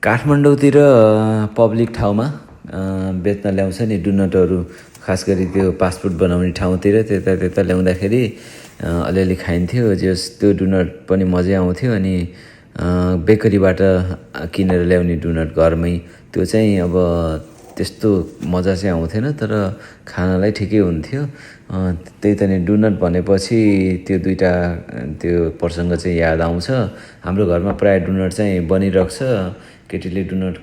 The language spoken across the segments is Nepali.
काठमाडौँतिर पब्लिक ठाउँमा बेच्न ल्याउँछ नि डोनटहरू, खास गरी त्यो फास्टफुड बनाउने ठाउँतिर त्यता ल्याउँदाखेरि अलिअलि खाइन्थ्यो। जस त्यो डोनट पनि मजै आउँथ्यो। अनि बेकरीबाट किनेर ल्याउने डोनट घरमै त्यो चाहिँ अब त्यस्तो मजा चाहिँ आउँथेन, तर खानलाई ठिकै हुन्थ्यो। त्यही त नि डोनट भनेपछि त्यो दुईवटा त्यो प्रसङ्ग चाहिँ याद आउँछ। हाम्रो घरमा प्रायः डोनट चाहिँ बनिरहेको छ। केटीले डोनट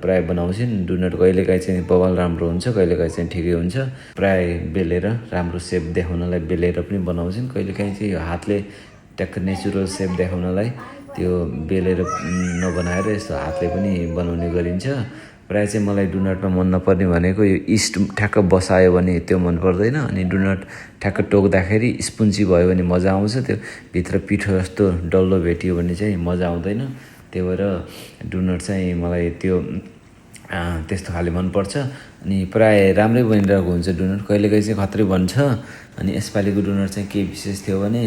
प्रायः बनाउँछिन्। डोनट कहिलेकाहीँ चाहिँ बवाल राम्रो हुन्छ, कहिलेकाहीँ चाहिँ ठिकै हुन्छ। प्रायः बेलेर राम्रो सेप देखाउनलाई बेलेर पनि बनाउँछिन्। कहिलेकाहीँ चाहिँ हातले ट्याक्क नेचुरल सेप देखाउनलाई त्यो बेलेर नबनाएर यस्तो हातले पनि बनाउने गरिन्छ। प्रायः चाहिँ मलाई डोनटमा मन नपर्ने भनेको यो इस्ट ठ्याक्क बसायो भने त्यो मन पर्दैन। अनि डोनट ठ्याक्क टोक्दाखेरि स्पुन्जी भयो भने मजा आउँछ। त्यो भित्र पिठो जस्तो डल्लो भेटियो भने चाहिँ मजा आउँदैन। त्यही भएर डोनट चाहिँ मलाई त्यो त्यस्तो खाले मनपर्छ। अनि प्रायः राम्रै बनिरहेको हुन्छ डोनट, कहिलेकाहीँ चाहिँ खत्रै बन्छ। अनि यसपालिको डोनट चाहिँ के विशेष थियो भने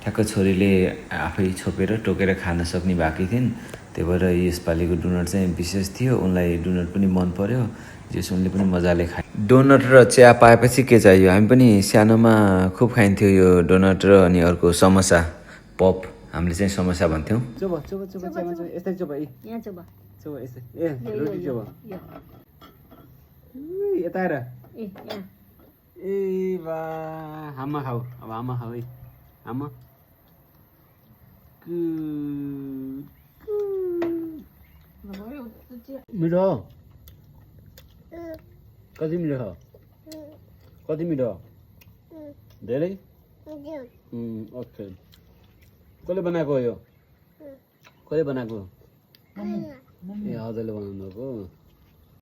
ठ्याक्क छोरीले आफै छोपेर टोकेर खान सक्ने भएकी थिइन्। त्यही भएर यसपालिको डोनट चाहिँ विशेष थियो। उनलाई डोनट पनि मन पर्यो, जस उनले पनि मजाले खाए। डोनट र चिया पाएपछि के चाहियो? हामी पनि सानोमा खुब खाइन्थ्यो यो डोनट र अनि अर्को समोसा, पप। हामीले चाहिँ समोसा भन्थ्यौँ। यस्तै यस्तै ए रोटी यता आएर ए बा आमा खाऊ। अब आमा खाऊ है, आमा। मिठो कति मिठो? कति मिठो? धेरै? ओके। कसले बनाएको यो? कसले बनाएको? ए हजुरले बनाउनु भएको।